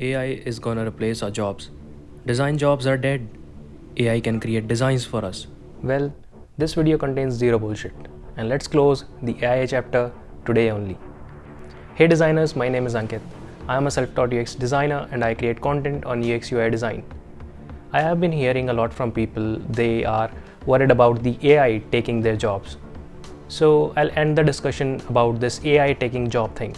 AI is gonna replace our jobs. Design jobs are dead. AI can create designs for us. Well, this video contains zero bullshit. And let's close the AI chapter today only. Hey designers, my name is Ankit. I am a self-taught UX designer and I create content on UX UI design. I have been hearing a lot from people they are worried about the AI taking their jobs. So I'll end the discussion about this AI taking job thing.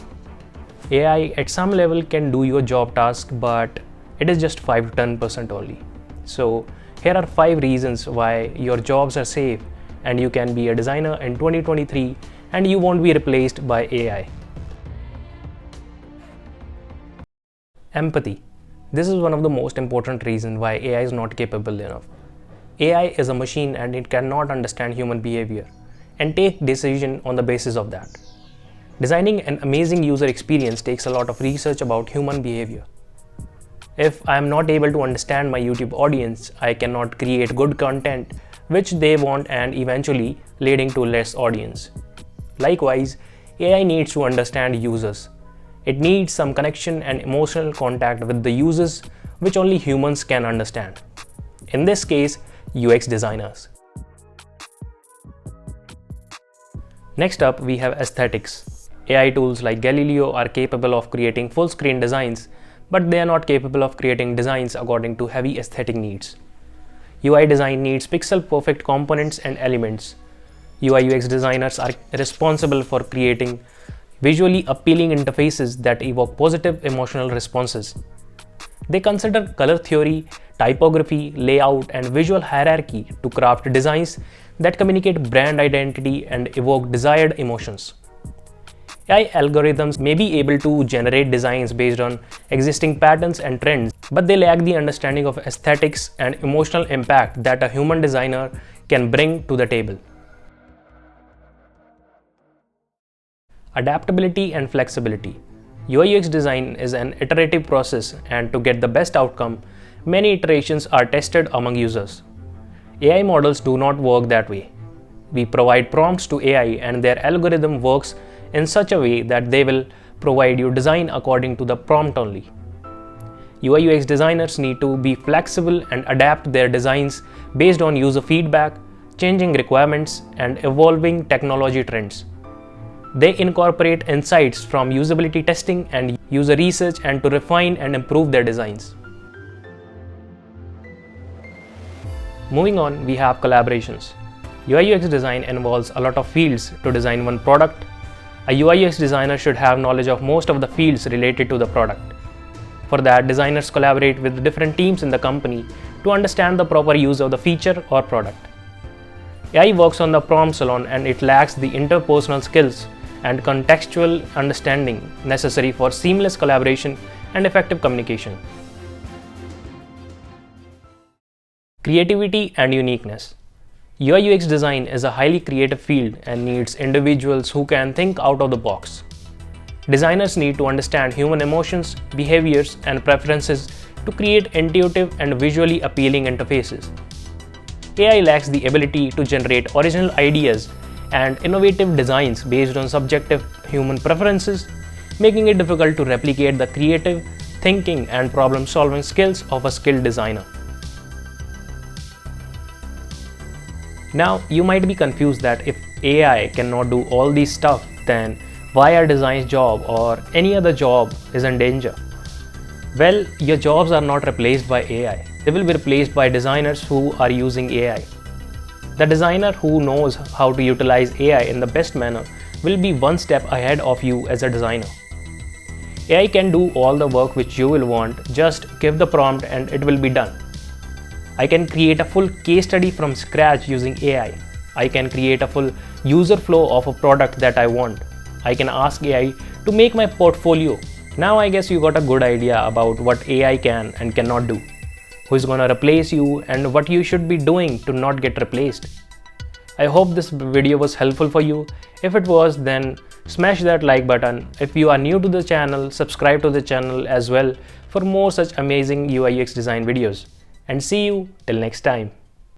AI at some level can do your job task, but it is just 5 to 10% only. So here are 5 reasons why your jobs are safe and you can be a designer in 2023 and you won't be replaced by AI. Empathy. This is one of the most important reasons why AI is not capable enough. AI is a machine and it cannot understand human behavior and take decisions on the basis of that. Designing an amazing user experience takes a lot of research about human behavior. If I am not able to understand my YouTube audience, I cannot create good content which they want and eventually leading to less audience. Likewise, AI needs to understand users. It needs some connection and emotional contact with the users which only humans can understand. In this case, UX designers. Next up, we have aesthetics. AI tools like Galileo are capable of creating full-screen designs, but they are not capable of creating designs according to heavy aesthetic needs. UI design needs pixel-perfect components and elements. UI/UX designers are responsible for creating visually appealing interfaces that evoke positive emotional responses. They consider color theory, typography, layout, and visual hierarchy to craft designs that communicate brand identity and evoke desired emotions. AI algorithms may be able to generate designs based on existing patterns and trends, but they lack the understanding of aesthetics and emotional impact that a human designer can bring to the table. Adaptability and flexibility. UI/UX design is an iterative process, and to get the best outcome, many iterations are tested among users. AI models do not work that way. We provide prompts to AI and their algorithm works in such a way that they will provide you design according to the prompt only. UI/UX designers need to be flexible and adapt their designs based on user feedback, changing requirements, and evolving technology trends. They incorporate insights from usability testing and user research and to refine and improve their designs. Moving on, we have collaborations. UI/UX design involves a lot of fields to design one product. A UI/UX designer should have knowledge of most of the fields related to the product. For that, designers collaborate with different teams in the company to understand the proper use of the feature or product. AI works on the prompts alone and it lacks the interpersonal skills and contextual understanding necessary for seamless collaboration and effective communication. Creativity and uniqueness. UI/UX design is a highly creative field and needs individuals who can think out of the box. Designers need to understand human emotions, behaviors, and preferences to create intuitive and visually appealing interfaces. AI lacks the ability to generate original ideas and innovative designs based on subjective human preferences, making it difficult to replicate the creative thinking and problem-solving skills of a skilled designer. Now, you might be confused that if AI cannot do all these stuff, then why are design's job or any other job is in danger? Well, your jobs are not replaced by AI. They will be replaced by designers who are using AI. The designer who knows how to utilize AI in the best manner will be one step ahead of you as a designer. AI can do all the work which you will want, just give the prompt and it will be done. I can create a full case study from scratch using AI. I can create a full user flow of a product that I want. I can ask AI to make my portfolio. Now I guess you got a good idea about what AI can and cannot do. Who is gonna replace you and what you should be doing to not get replaced. I hope this video was helpful for you. If it was, then smash that like button. If you are new to the channel, subscribe to the channel as well for more such amazing UI/UX design videos. And see you till next time.